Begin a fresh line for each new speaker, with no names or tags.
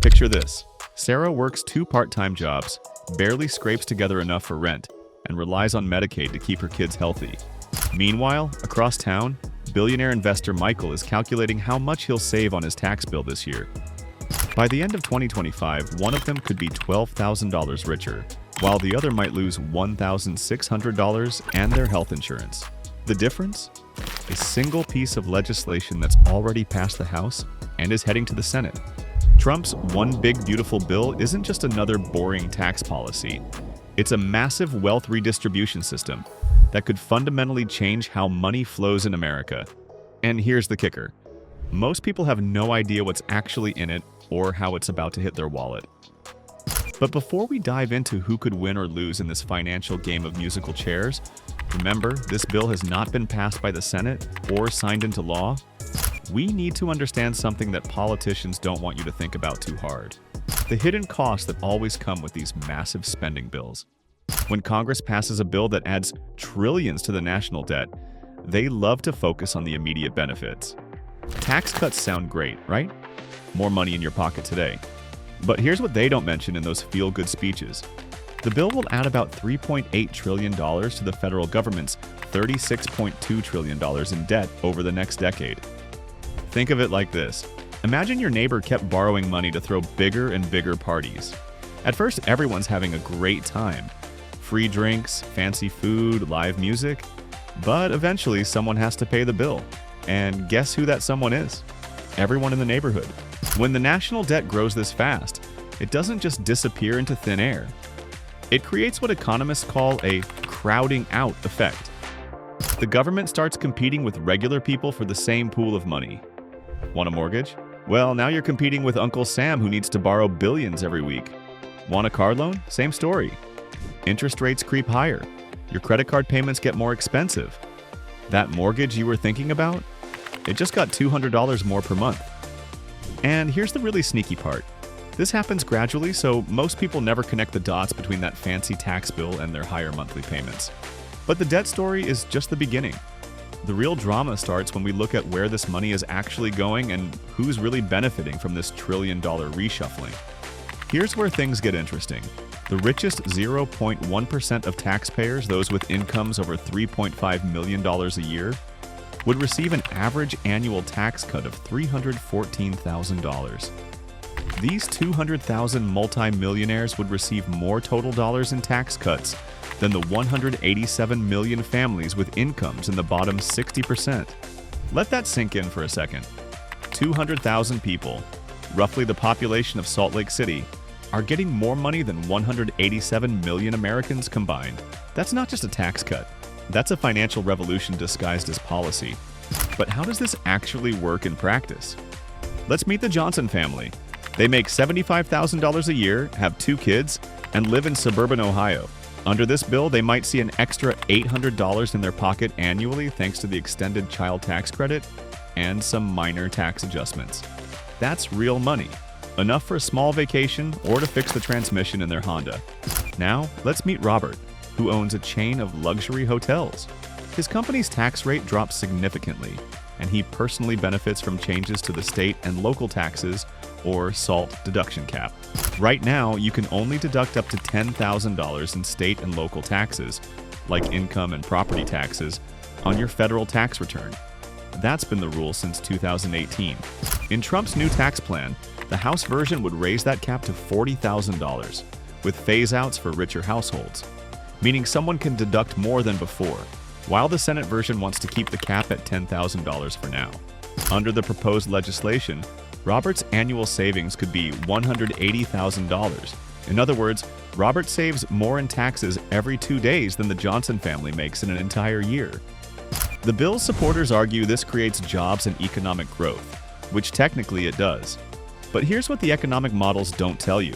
Picture this. Sarah works 2 part-time jobs, barely scrapes together enough for rent, and relies on Medicaid to keep her kids healthy. Meanwhile, across town, billionaire investor Michael is calculating how much he'll save on his tax bill this year. By the end of 2025, one of them could be $12,000 richer, while the other might lose $1,600 and their health insurance. The difference? A single piece of legislation that's already passed the House and is heading to the Senate. Trump's One Big Beautiful Bill isn't just another boring tax policy. It's a massive wealth redistribution system that could fundamentally change how money flows in America. And here's the kicker. Most people have no idea what's actually in it or how it's about to hit their wallet. But before we dive into who could win or lose in this financial game of musical chairs, remember, this bill has not been passed by the Senate or signed into law. We need to understand something that politicians don't want you to think about too hard. The hidden costs that always come with these massive spending bills. When Congress passes a bill that adds trillions to the national debt, they love to focus on the immediate benefits. Tax cuts sound great, right? More money in your pocket today. But here's what they don't mention in those feel-good speeches. The bill will add about $3.8 trillion to the federal government's $36.2 trillion in debt over the next decade. Think of it like this. Imagine your neighbor kept borrowing money to throw bigger and bigger parties. At first, everyone's having a great time. Free drinks, fancy food, live music. But eventually, someone has to pay the bill. And guess who that someone is? Everyone in the neighborhood. When the national debt grows this fast, it doesn't just disappear into thin air. It creates what economists call a crowding out effect. The government starts competing with regular people for the same pool of money. Want a mortgage? Well, now you're competing with Uncle Sam, who needs to borrow billions every week. Want a car loan? Same story. Interest rates creep higher. Your credit card payments get more expensive. That mortgage you were thinking about? It just got $200 more per month. And here's the really sneaky part. This happens gradually, so most people never connect the dots between that fancy tax bill and their higher monthly payments. But the debt story is just the beginning. The real drama starts when we look at where this money is actually going and who's really benefiting from this trillion-dollar reshuffling. Here's where things get interesting. The richest 0.1% of taxpayers, those with incomes over $3.5 million a year, would receive an average annual tax cut of $314,000. These 200,000 multimillionaires would receive more total dollars in tax cuts than the 187 million families with incomes in the bottom 60%. Let that sink in for a second. 200,000 people, roughly the population of Salt Lake City, are getting more money than 187 million Americans combined. That's not just a tax cut. That's a financial revolution disguised as policy. But how does this actually work in practice? Let's meet the Johnson family. They make $75,000 a year, have 2 kids, and live in suburban Ohio. Under this bill, they might see an extra $800 in their pocket annually thanks to the extended child tax credit and some minor tax adjustments. That's real money, enough for a small vacation or to fix the transmission in their Honda. Now, let's meet Robert, who owns a chain of luxury hotels. His company's tax rate dropped significantly, and he personally benefits from changes to the state and local taxes or SALT deduction cap. Right now, you can only deduct up to $10,000 in state and local taxes, like income and property taxes, on your federal tax return. That's been the rule since 2018. In Trump's new tax plan, the House version would raise that cap to $40,000, with phase-outs for richer households, meaning someone can deduct more than before, while the Senate version wants to keep the cap at $10,000 for now. Under the proposed legislation, Robert's annual savings could be $180,000. In other words, Robert saves more in taxes every 2 days than the Johnson family makes in an entire year. The bill's supporters argue this creates jobs and economic growth, which technically it does. But here's what the economic models don't tell you.